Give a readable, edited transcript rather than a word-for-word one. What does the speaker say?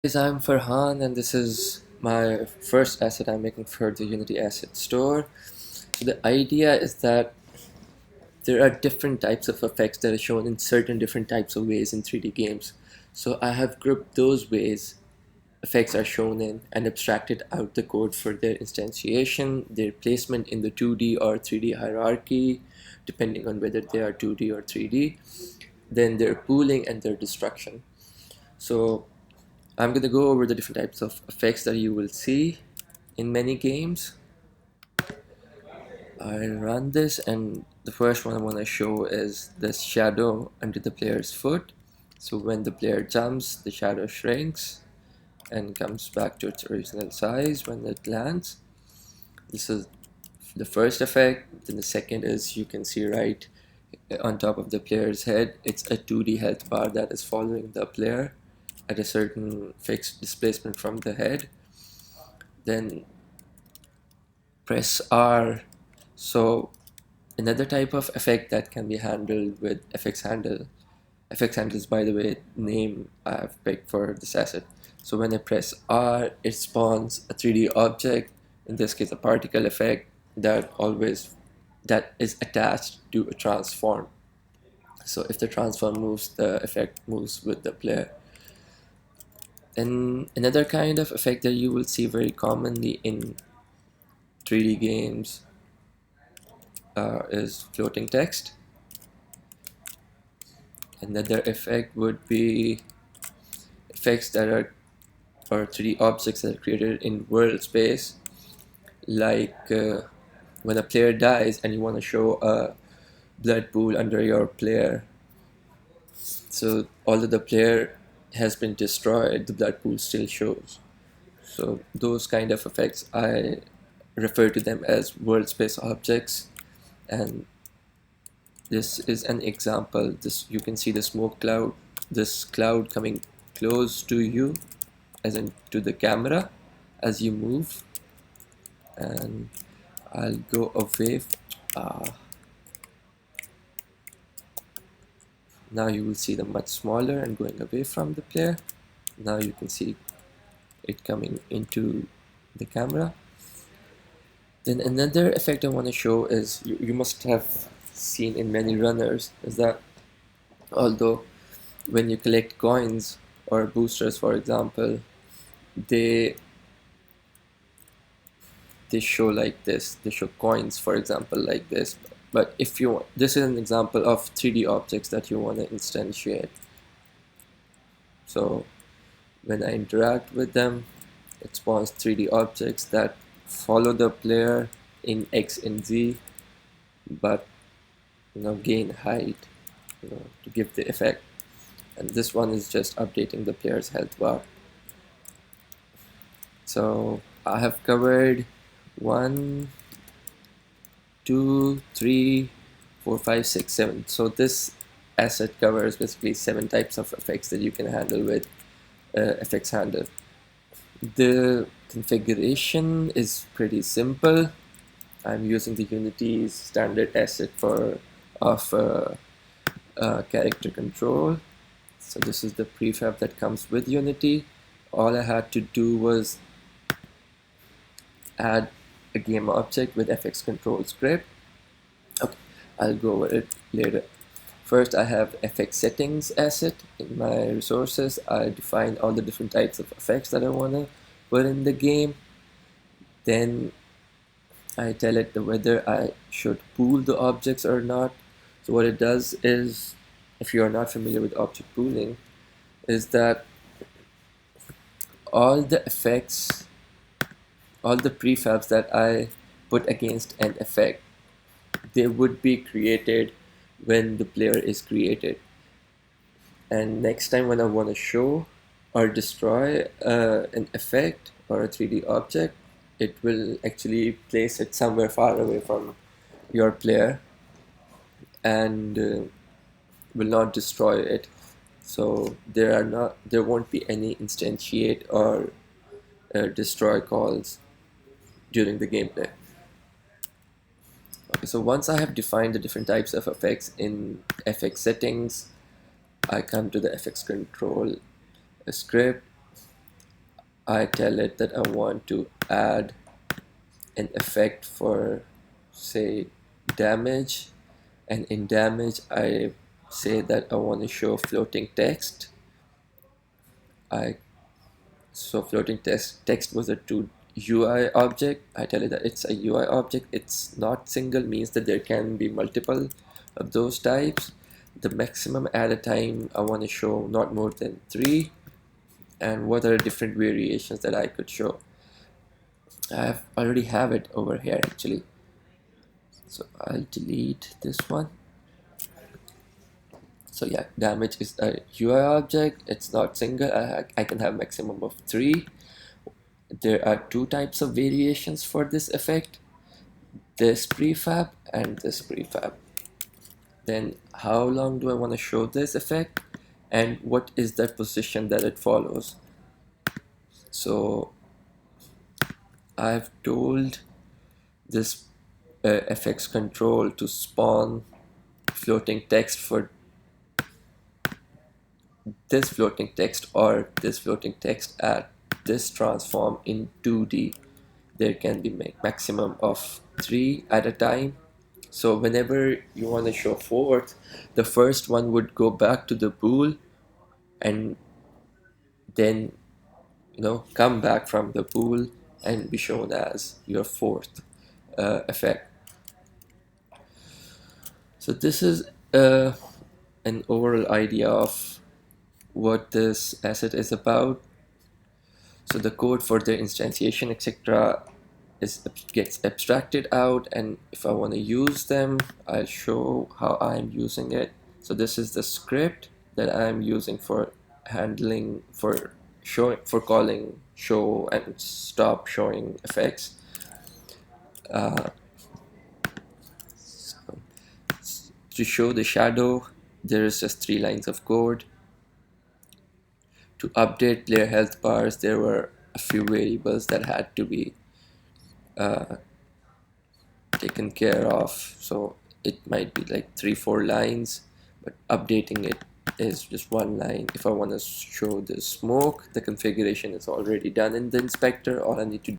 Guys, I'm Farhan, and this is my first asset I'm making for the Unity Asset Store. So the idea is that there are different types of effects that are shown in certain different types of ways in 3D games. So I have grouped those ways effects are shown in and abstracted out the code for their instantiation, their placement in the 2D or 3D hierarchy, depending on whether they are 2D or 3D, then their pooling and their destruction. So I'm going to go over the different types of effects that you will see in many games. I run this, and the first one I want to show is this shadow under the player's foot. So when the player jumps, the shadow shrinks and comes back to its original size when it lands. This is the first effect. Then the second is you can see right on top of the player's head, it's a 2D health bar that is following the player at a certain fixed displacement from the head. Then press R. So another type of effect that can be handled with FXHandle. FXHandle is, by the way, name I've picked for this asset. So when I press R, it spawns a 3D object, in this case a particle effect, that is attached to a transform. So if the transform moves, the effect moves with the player. And another kind of effect that you will see very commonly in 3D games is floating text. Another effect would be effects that are or 3D objects that are created in world space, like when a player dies and you want to show a blood pool under your player. So although the player has been destroyed, the blood pool still shows. So those kind of effects, I refer to them as world space objects, and this is an example. This, you can see the smoke cloud, this cloud coming close to you, as in to the camera, as you move. And I'll go away. Now you will see them much smaller and going away from the player. Now you can see it coming into the camera. Then another effect I want to show is you must have seen in many runners is that although when you collect coins or boosters, for example, they show like this. They show coins, for example, like this. But if you want, this is an example of 3D objects that you want to instantiate. So when I interact with them, it spawns 3D objects that follow the player in X and Z, but gain height, to give the effect. And this one is just updating the player's health bar. So I have covered 1, 2, 3, 4, 5, 6, 7. So this asset covers basically 7 types of effects that you can handle with FXHandle. The configuration is pretty simple. I'm using the Unity's standard asset of character control. So this is the prefab that comes with Unity. All I had to do was add a game object with FX control script. Okay, I'll go over it later. First, I have FX settings asset in my resources. I define all the different types of effects that I want to put in the game. Then I tell it whether I should pool the objects or not. So what it does is, if you are not familiar with object pooling, is that all the effects, all the prefabs that I put against an effect, they would be created when the player is created. And next time when I want to show or destroy an effect or a 3D object, it will actually place it somewhere far away from your player and will not destroy it. So there won't be any instantiate or destroy calls during the gameplay. Okay, so once I have defined the different types of effects in FX settings, I come to the FX control script. I tell it that I want to add an effect for, say, damage, and in damage I say that I want to show floating text. I So floating text was a to UI object. I tell it that it's a UI object. It's not single, means that there can be multiple of those types. The maximum at a time I want to show not more than 3, and what are different variations that I could show. I already have it over here actually, so I'll delete this one. So yeah, damage is a UI object. It's not single. I can have maximum of 3. There are 2 types of variations for this effect, this prefab and this prefab. Then how long do I want to show this effect, and what is the position that it follows? So I've told this FX control to spawn floating text for this floating text or this floating text at this transform in 2D. There can be maximum of 3 at a time. So whenever you want to show fourth, the first one would go back to the bool and then come back from the bool and be shown as your fourth effect. So this is an overall idea of what this asset is about. So the code for the instantiation, etc., gets abstracted out, and if I want to use them, I'll show how I'm using it. So this is the script that I'm using for handling, for calling show and stop showing effects. So to show the shadow, there is just 3 lines of code. To update player health bars, there were a few variables that had to be taken care of, so it might be like 3-4 lines, but updating it is just 1 line. If I want to show the smoke, the configuration is already done in the inspector. All I need to